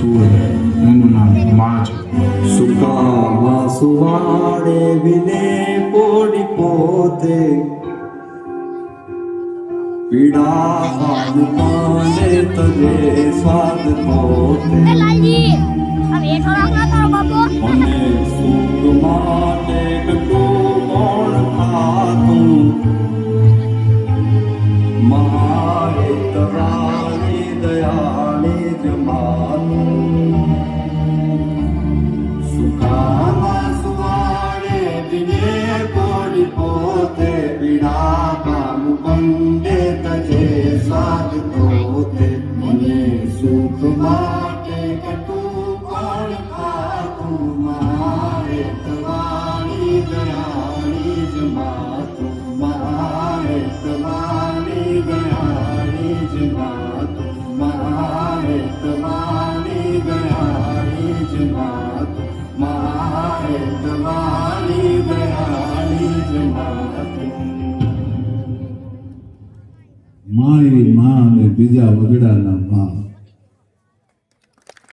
એનું નામ માં છે. સુકામાં સુવાડે વિને પોડી પોતે પીડા મુકાને તજે સ્વાદ પોતે મને સુખ માટે કટું કોણ ખાતું મારે તરાની દયાની જમાનું સુખામાં સુવાડે વિને પોડી પોતે પીડા મુકંદે તજે સ્વાદ પોતે મને સુખ માટે કટું કોણ ખાતું મારે તવાની દયાની જમાતું મારે તવાની દયાની જમાતું મારે તવાની દયાની જમાતું મારે તવાની દયાની જમાતું. મારી માં અને બીજા વગડાના માં